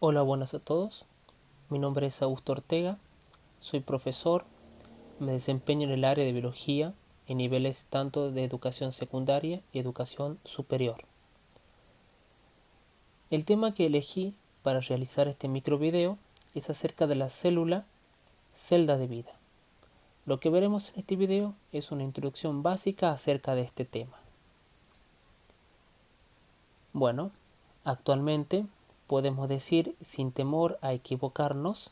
Hola, buenas a todos. Mi nombre es Augusto Ortega, soy profesor, me desempeño en el área de biología en niveles tanto de educación secundaria y educación superior. El tema que elegí para realizar este microvideo es acerca de la célula celda de vida. Lo que veremos en este video es una introducción básica acerca de este tema. Bueno, actualmente podemos decir sin temor a equivocarnos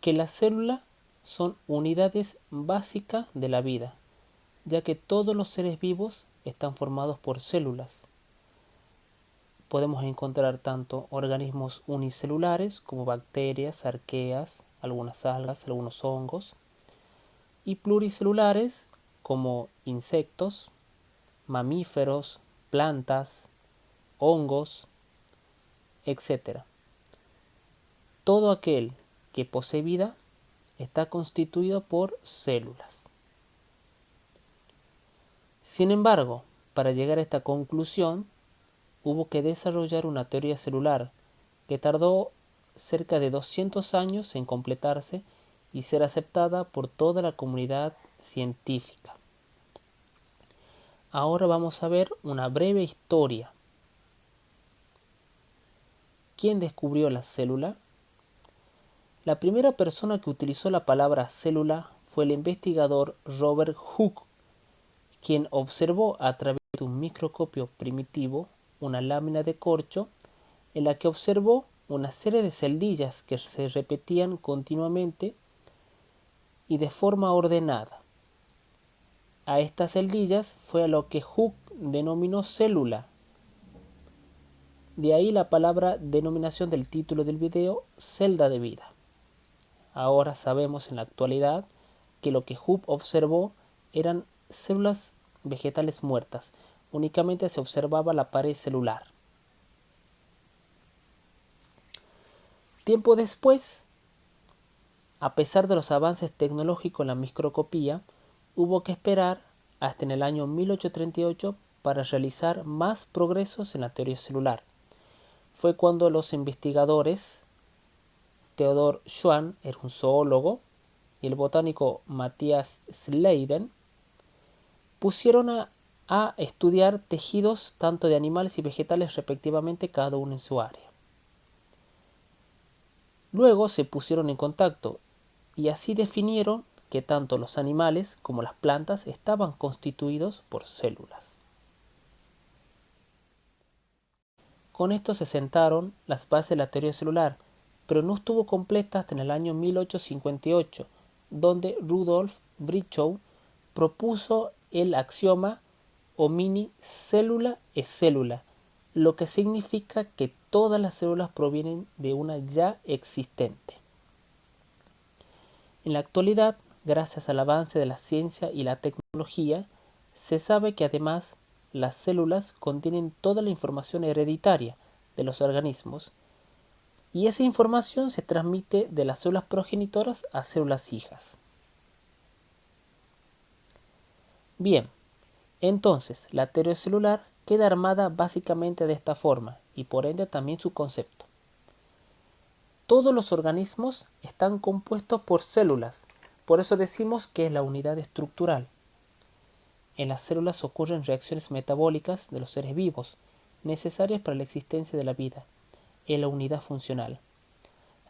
que las células son unidades básicas de la vida, ya que todos los seres vivos están formados por células. Podemos encontrar tanto organismos unicelulares como bacterias, arqueas, algunas algas, algunos hongos, y pluricelulares como insectos, mamíferos, plantas, hongos, etc. Todo aquel que posee vida está constituido por células. Sin embargo, para llegar a esta conclusión, hubo que desarrollar una teoría celular que tardó cerca de 200 años en completarse y ser aceptada por toda la comunidad científica. Ahora vamos a ver una breve historia. ¿Quién descubrió la célula? La primera persona que utilizó la palabra célula fue el investigador Robert Hooke, quien observó a través de un microscopio primitivo una lámina de corcho en la que observó una serie de celdillas que se repetían continuamente y de forma ordenada. A estas celdillas fue a lo que Hooke denominó célula. De ahí la palabra denominación del título del video, celda de vida. Ahora sabemos en la actualidad que lo que Hooke observó eran células vegetales muertas. Únicamente se observaba la pared celular. Tiempo después, a pesar de los avances tecnológicos en la microscopía, hubo que esperar hasta en el año 1838 para realizar más progresos en la teoría celular. Fue cuando los investigadores Theodor Schwann, era un zoólogo, y el botánico Matthias Schleiden pusieron a estudiar tejidos tanto de animales y vegetales respectivamente, cada uno en su área. Luego se pusieron en contacto y así definieron que tanto los animales como las plantas estaban constituidos por células. Con esto se sentaron las bases de la teoría celular, pero no estuvo completa hasta en el año 1858, donde Rudolf Virchow propuso el axioma homini célula es célula, lo que significa que todas las células provienen de una ya existente. En la actualidad, gracias al avance de la ciencia y la tecnología, se sabe que además las células contienen toda la información hereditaria de los organismos y esa información se transmite de las células progenitoras a células hijas. Bien, entonces la teoría celular queda armada básicamente de esta forma y por ende también su concepto. Todos los organismos están compuestos por células, por eso decimos que es la unidad estructural. En las células ocurren reacciones metabólicas de los seres vivos, necesarias para la existencia de la vida, es la unidad funcional.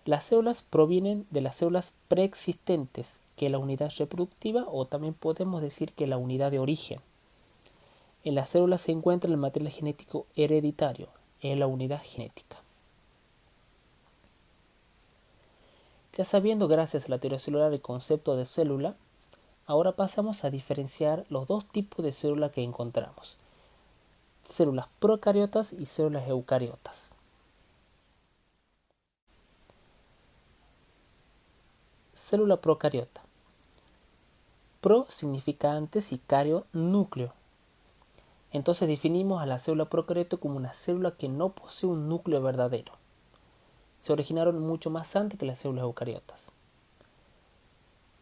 Las células provienen de las células preexistentes, que es la unidad reproductiva, o también podemos decir que es la unidad de origen. En las células se encuentra el material genético hereditario, es la unidad genética. Ya sabiendo, gracias a la teoría celular, el concepto de célula, ahora pasamos a diferenciar los dos tipos de células que encontramos: células procariotas y células eucariotas. Célula procariota. Pro significa antes y cario núcleo. Entonces definimos a la célula procariota como una célula que no posee un núcleo verdadero. Se originaron mucho más antes que las células eucariotas.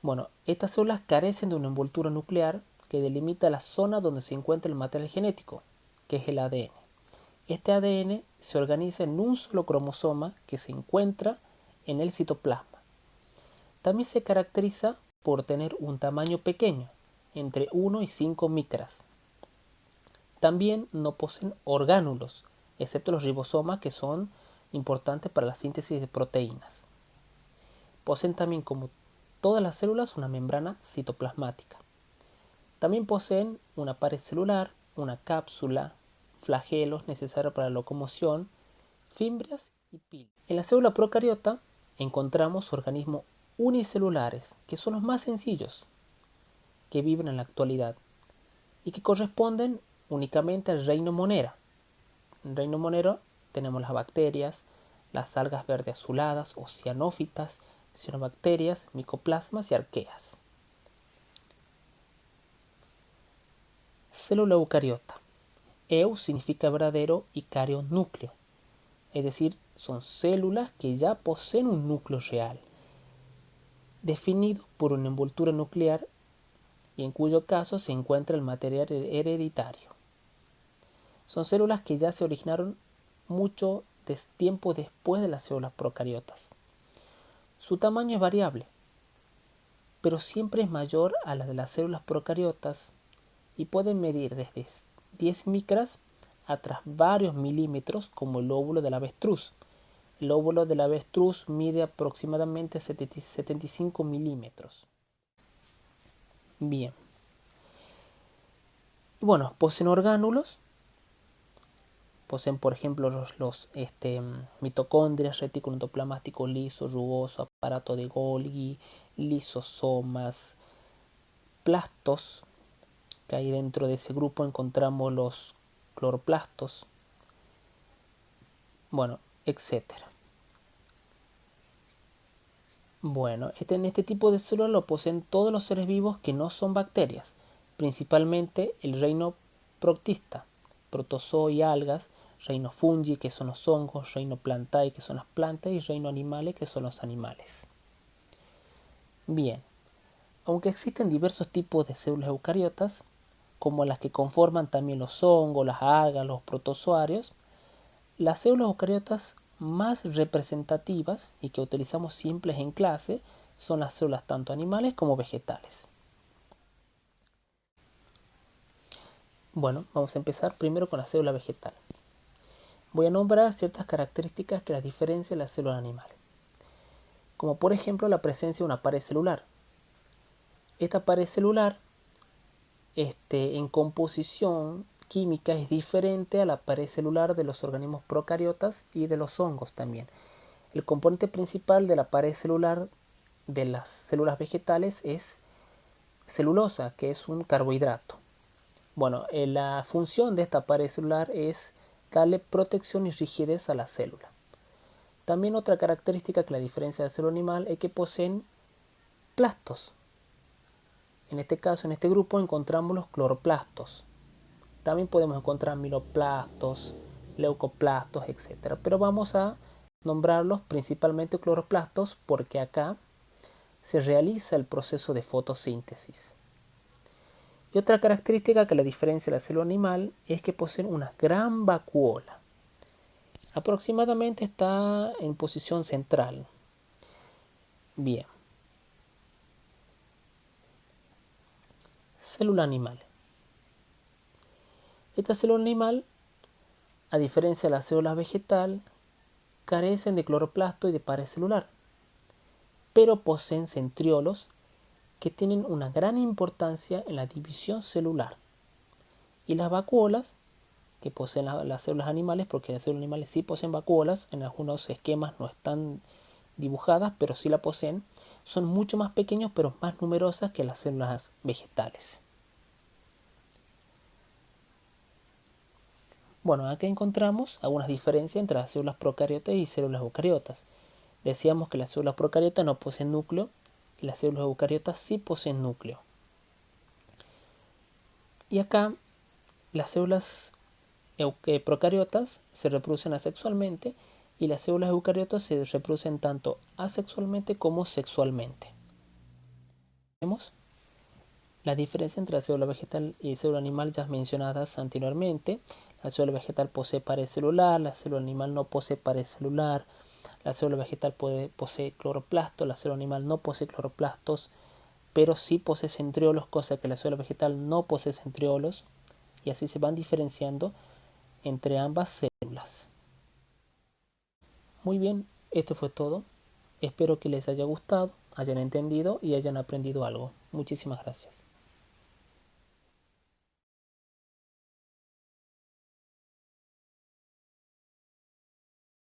Bueno, estas células carecen de una envoltura nuclear que delimita la zona donde se encuentra el material genético, que es el ADN. Este ADN se organiza en un solo cromosoma que se encuentra en el citoplasma. También se caracteriza por tener un tamaño pequeño, entre 1 y 5 micras. También no poseen orgánulos, excepto los ribosomas, que son importantes para la síntesis de proteínas. Poseen también, como todas las células, una membrana citoplasmática. También poseen una pared celular, una cápsula, flagelos necesarios para la locomoción, fimbrias y pilas. En la célula procariota encontramos organismos unicelulares, que son los más sencillos que viven en la actualidad y que corresponden únicamente al reino Monera. En el reino Monero tenemos las bacterias, las algas verde azuladas o cianófitas, cianobacterias, micoplasmas y arqueas. Célula eucariota. Eu significa verdadero y cario núcleo, es decir, son células que ya poseen un núcleo real, definido por una envoltura nuclear y en cuyo caso se encuentra el material hereditario. Son células que ya se originaron mucho tiempo después de las células procariotas. Su tamaño es variable, pero siempre es mayor a la de las células procariotas y pueden medir desde 10 micras hasta varios milímetros, como el óvulo del avestruz. El óvulo del avestruz mide aproximadamente 75 milímetros. Bien. Bueno, poseen orgánulos. Poseen, por ejemplo, los mitocondrias, retículo endoplasmático liso, rugoso, aparato de Golgi, lisosomas, plastos, que ahí dentro de ese grupo encontramos los cloroplastos, bueno, etcétera. Bueno, en este tipo de células lo poseen todos los seres vivos que no son bacterias, principalmente el reino protista, protozoo y algas, reino fungi, que son los hongos, reino plantae, que son las plantas, y reino animales, que son los animales. Bien, aunque existen diversos tipos de células eucariotas, como las que conforman también los hongos, las algas, los protozoarios, las células eucariotas más representativas y que utilizamos siempre en clase son las células tanto animales como vegetales. Bueno, vamos a empezar primero con la célula vegetal. Voy a nombrar ciertas características que las diferencian de la célula animal, como por ejemplo la presencia de una pared celular. Esta pared celular en composición química es diferente a la pared celular de los organismos procariotas y de los hongos también. El componente principal de la pared celular de las células vegetales es celulosa, que es un carbohidrato. Bueno, la función de esta pared celular es darle protección y rigidez a la célula. También otra característica que la diferencia de la célula animal es que poseen plastos. En este caso, en este grupo encontramos los cloroplastos. También podemos encontrar mieloplastos, leucoplastos, etc. Pero vamos a nombrarlos principalmente cloroplastos porque acá se realiza el proceso de fotosíntesis. Y otra característica que la diferencia de la célula animal es que poseen una gran vacuola. Aproximadamente está en posición central. Bien. Célula animal. Esta célula animal, a diferencia de la célula vegetal, carecen de cloroplasto y de pared celular, pero poseen centriolos que tienen una gran importancia en la división celular. Y las vacuolas, que poseen las células animales, porque las células animales sí poseen vacuolas, en algunos esquemas no están dibujadas, pero sí la poseen, son mucho más pequeños pero más numerosas que las células vegetales. Bueno, acá encontramos algunas diferencias entre las células procariotas y células eucariotas. Decíamos que las células procariotas no poseen núcleo y las células eucariotas sí poseen núcleo. Y acá las células procariotas se reproducen asexualmente y las células eucariotas se reproducen tanto asexualmente como sexualmente. Vemos la diferencia entre la célula vegetal y la célula animal ya mencionadas anteriormente. La célula vegetal posee pared celular, la célula animal no posee pared celular, la célula vegetal posee cloroplastos, la célula animal no posee cloroplastos, pero sí posee centriolos, cosa que la célula vegetal no posee centriolos, y así se van diferenciando entre ambas células. Muy bien, esto fue todo. Espero que les haya gustado, hayan entendido y hayan aprendido algo. Muchísimas gracias.